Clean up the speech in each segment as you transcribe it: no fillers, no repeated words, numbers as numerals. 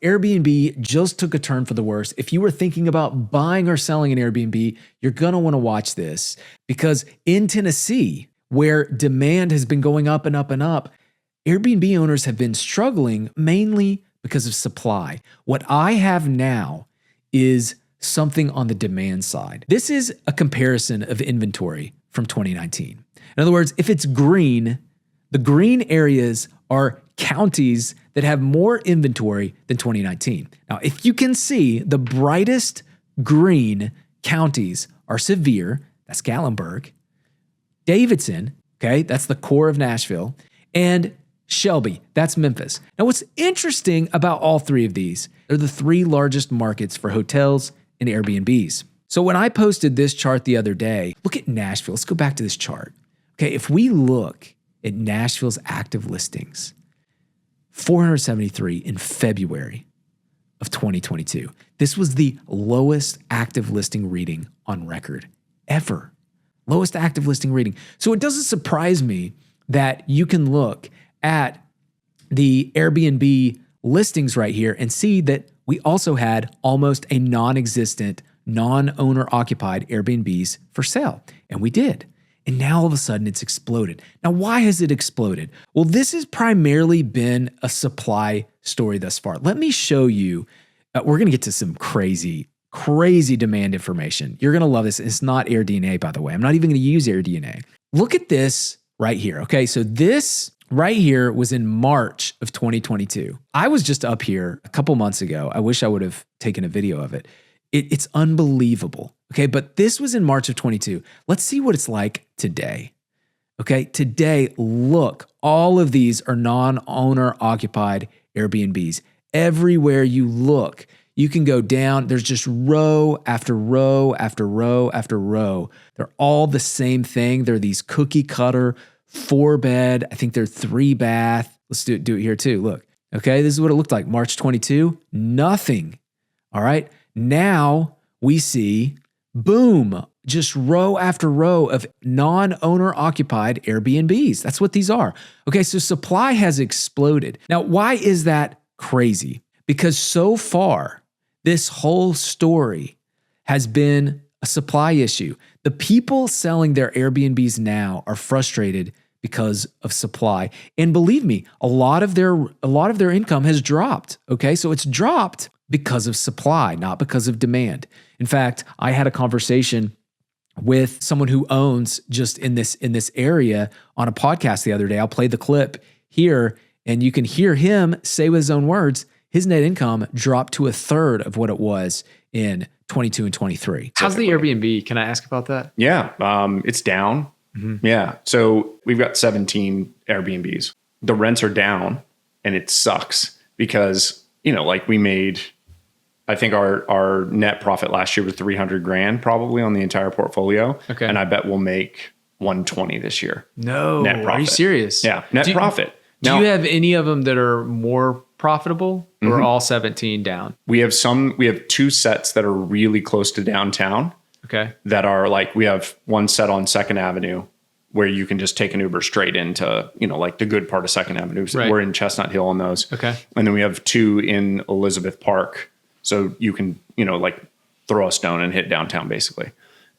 Airbnb just took a turn for the worse. If you were thinking about buying or selling an Airbnb, you're going to want to watch this because in Tennessee, where demand has been going up and up and up, Airbnb owners have been struggling mainly because of supply. What I have now is something on the demand side. This is a comparison of inventory from 2019. In other words, if it's green, the green areas are counties that have more inventory than 2019. Now, if you can see, the brightest green counties are Sevier, that's Gatlinburg, Davidson, okay, that's the core of Nashville, and Shelby, that's Memphis. Now, what's interesting about all three of these, they're the three largest markets for hotels and Airbnbs. So when I posted this chart the other day, look at Nashville. Let's go back to this chart. Okay, if we look at Nashville's active listings, 473 in February of 2022. This was the lowest active listing reading on record ever. Lowest active listing reading. So it doesn't surprise me that you can look at the Airbnb listings right here and see that we also had almost a non-existent, non-owner occupied Airbnbs for sale. And we did. And now all of a sudden it's exploded. Now, why has it exploded? Well, this has primarily been a supply story thus far. Let me show you. We're going to get to some crazy demand information. You're going to love this. It's not AirDNA, by the way. I'm not even going to use AirDNA. Look at this right here. Okay, so this right here was in March of 2022. I was just up here a couple months ago. I wish I would have taken a video of it. It's unbelievable. Okay, but this was in March of 22. Let's see what it's like today. Okay, today, look, all of these are non-owner occupied Airbnbs. Everywhere you look, you can go down. There's just row after row after row after row. They're all the same thing. They're these cookie cutter 4-bed. I think they're 3-bath. Let's do it here too. Look, okay, this is what it looked like. March 22, nothing. All right, now we see, boom, just row after row of non-owner occupied Airbnbs. That's what these are. Okay, so supply has exploded. Now, why is that crazy? Because so far, this whole story has been a supply issue. The people selling their Airbnbs now are frustrated because of supply. And believe me, a lot of their income has dropped. Okay, so it's dropped because of supply, not because of demand. In fact, I had a conversation with someone who owns just in this area on a podcast the other day. I'll play the clip here, and you can hear him say with his own words, his net income dropped to a third of what it was in 22 and 23. How's the Airbnb? Can I ask about that? Yeah, it's down. Mm-hmm. Yeah, so we've got 17 Airbnbs. The rents are down, and it sucks because, like we made, I think our net profit last year was $300,000 probably on the entire portfolio. Okay. And I bet we'll make 120 this year. No, net profit. Are you serious? Yeah, net profit. Do you have any of them that are more profitable or mm-hmm. all 17 down? We have 2 sets that are really close to downtown. Okay. That are like, we have one set on 2nd Avenue where you can just take an Uber straight into, like the good part of 2nd Avenue. So right. We're in Chestnut Hill on those. Okay. And then we have 2 in Elizabeth Park. So you can, like throw a stone and hit downtown basically.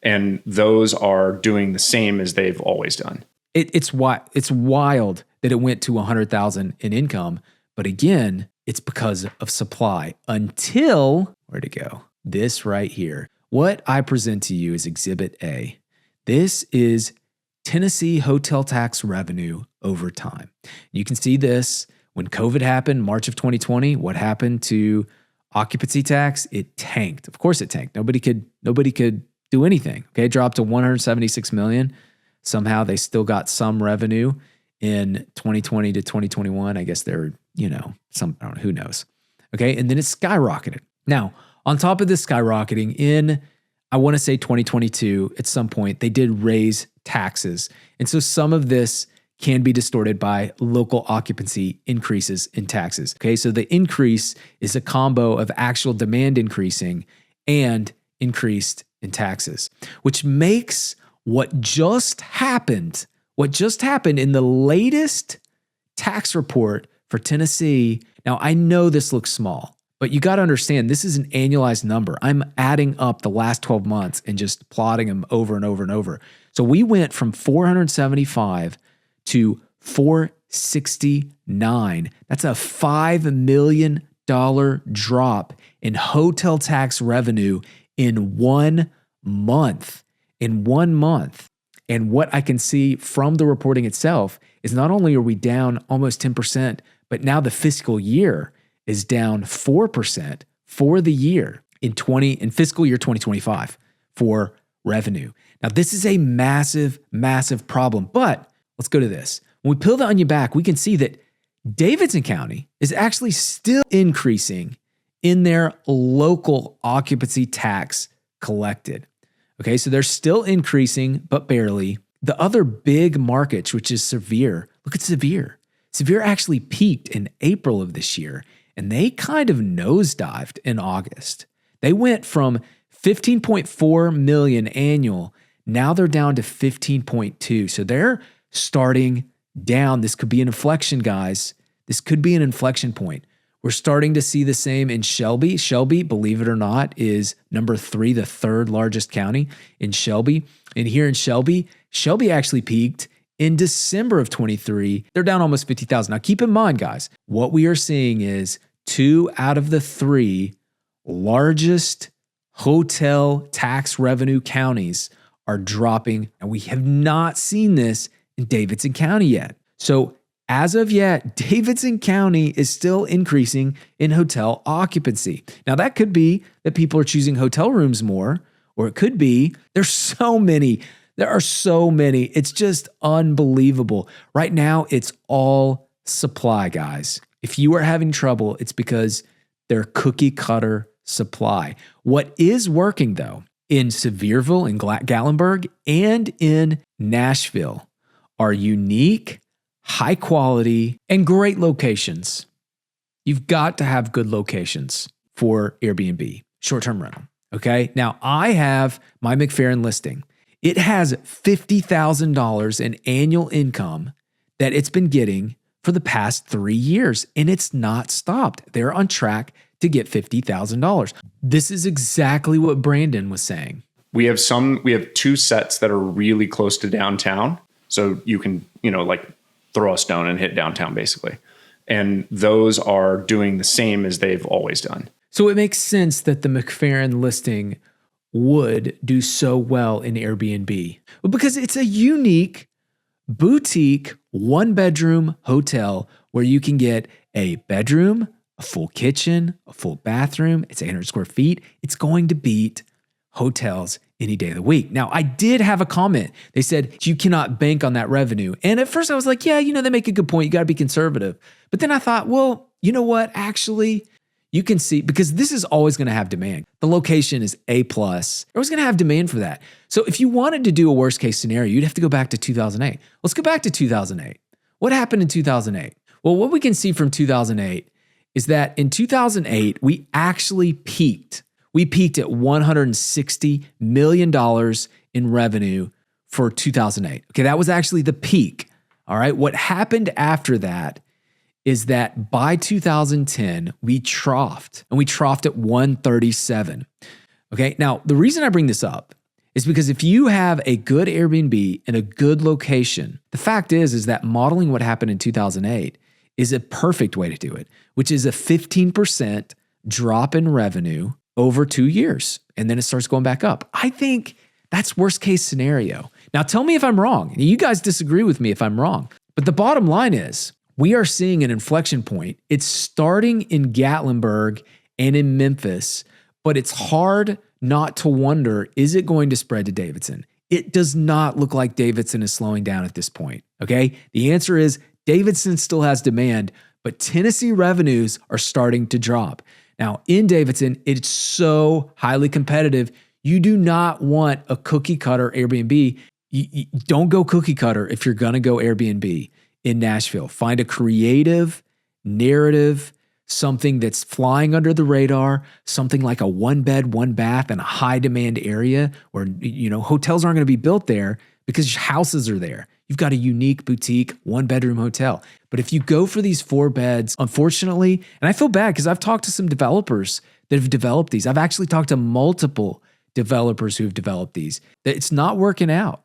And those are doing the same as they've always done. It's wild that it went to 100,000 in income. But again, it's because of supply until, where'd it go? This right here. What I present to you is Exhibit A. This is Tennessee hotel tax revenue over time. You can see this when COVID happened, March of 2020. What happened to occupancy tax? It tanked. Of course it tanked. Nobody could do anything. Okay, it dropped to 176 million. Somehow they still got some revenue in 2020 to 2021. I guess they're, I don't know, who knows. Okay, and then it skyrocketed. Now, on top of this skyrocketing in, I want to say 2022, at some point, they did raise taxes. And so some of this can be distorted by local occupancy increases in taxes. Okay, so the increase is a combo of actual demand increasing and increased in taxes, which makes what just happened in the latest tax report for Tennessee. Now, I know this looks small, But you got to understand, this is an annualized number. I'm adding up the last 12 months and just plotting them over and over and over. So we went from 475 to 469. That's a $5 million drop in hotel tax revenue in 1 month. In 1 month. And what I can see from the reporting itself is not only are we down almost 10%, but now the fiscal year is down 4% for the year in fiscal year 2025 for revenue. Now, this is a massive, massive problem, but let's go to this. When we peel the onion back, we can see that Davidson County is actually still increasing in their local occupancy tax collected. Okay, so they're still increasing, but barely. The other big markets, which is Sevier, look at Sevier. Sevier actually peaked in April of this year, and they kind of nosedived in August. They went from 15.4 million annual, now they're down to 15.2. So they're starting down. This could be an inflection, guys. This could be an inflection point. We're starting to see the same in Shelby. Shelby, believe it or not, is number 3, the third largest county in Shelby. And here in Shelby actually peaked in December of 23. They're down almost 50,000. Now keep in mind, guys, what we are seeing is 2 out of the 3 largest hotel tax revenue counties are dropping. And we have not seen this in Davidson County yet. So as of yet, Davidson County is still increasing in hotel occupancy. Now, that could be that people are choosing hotel rooms more, or it could be there's so many. There are so many. It's just unbelievable. Right now, it's all supply, guys. If you are having trouble, it's because they're cookie cutter supply. What is working, though, in Sevierville, in Gatlinburg, and in Nashville are unique, high quality, and great locations. You've got to have good locations for Airbnb, short-term rental, okay? Now, I have my McFerrin listing. It has $50,000 in annual income that it's been getting for the past 3 years, and it's not stopped. They're on track to get $50,000. This is exactly what Brandon was saying. We have 2 sets that are really close to downtown. So you can, throw a stone and hit downtown basically. And those are doing the same as they've always done. So it makes sense that the McFerrin listing would do so well in Airbnb. Well, because it's a unique boutique 1-bedroom hotel where you can get a bedroom, a full kitchen, a full bathroom. It's 800 square feet. It's going to beat hotels any day of the week. Now, I did have a comment. They said, you cannot bank on that revenue. And at first I was like, yeah, they make a good point. You got to be conservative. But then I thought, well, you know what? Actually, you can see, because this is always going to have demand. The location is A+. They're always going to have demand for that. So if you wanted to do a worst case scenario, you'd have to go back to 2008. Let's go back to 2008. What happened in 2008? Well, what we can see from 2008 is that in 2008, we actually peaked. We peaked at $160 million in revenue for 2008. Okay, that was actually the peak. All right, what happened after that is that by 2010, we troughed, and we troughed at 137. Okay, now the reason I bring this up is because if you have a good Airbnb in a good location, the fact is that modeling what happened in 2008 is a perfect way to do it, which is a 15% drop in revenue over 2 years, and then it starts going back up. I think that's worst case scenario. Now tell me if I'm wrong. You guys disagree with me if I'm wrong. But the bottom line is we are seeing an inflection point. It's starting in Gatlinburg and in Memphis, but it's hard not to wonder, is it going to spread to Davidson? It does not look like Davidson is slowing down at this point, okay? The answer is Davidson still has demand, but Tennessee revenues are starting to drop. Now, in Davidson, it's so highly competitive. You do not want a cookie cutter Airbnb. You don't go cookie cutter if you're going to go Airbnb in Nashville. Find a creative narrative, something that's flying under the radar, something like a 1-bed, 1-bath in a high demand area where, hotels aren't going to be built there because houses are there. You've got a unique boutique, 1-bedroom hotel. But if you go for these 4 beds, unfortunately, and I feel bad because I've talked to some developers that have developed these. I've actually talked to multiple developers who have developed these. That it's not working out.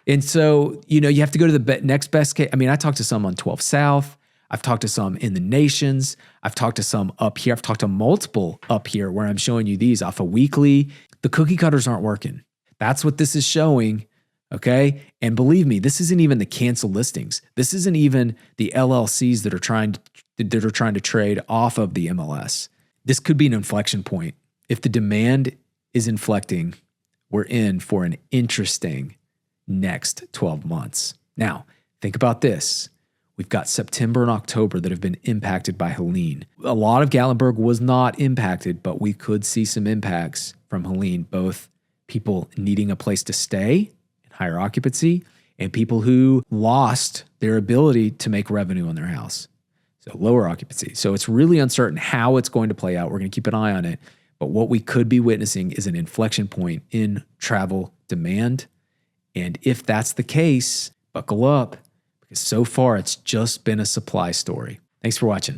And so, you have to go to the next best case. I mean, I talked to some on 12 South. I've talked to some in the Nations. I've talked to some up here. I've talked to multiple up here where I'm showing you these off a weekly. The cookie cutters aren't working. That's what this is showing, okay? And believe me, this isn't even the canceled listings. This isn't even the LLCs that are trying to trade off of the MLS. This could be an inflection point. If the demand is inflecting, we're in for an interesting next 12 months. Now, think about this. We've got September and October that have been impacted by Helene. A lot of Gatlinburg was not impacted, but we could see some impacts from Helene, both people needing a place to stay and higher occupancy and people who lost their ability to make revenue on their house. So lower occupancy. So it's really uncertain how it's going to play out. We're going to keep an eye on it. But what we could be witnessing is an inflection point in travel demand. And if that's the case, buckle up, because so far it's just been a supply story. Thanks for watching.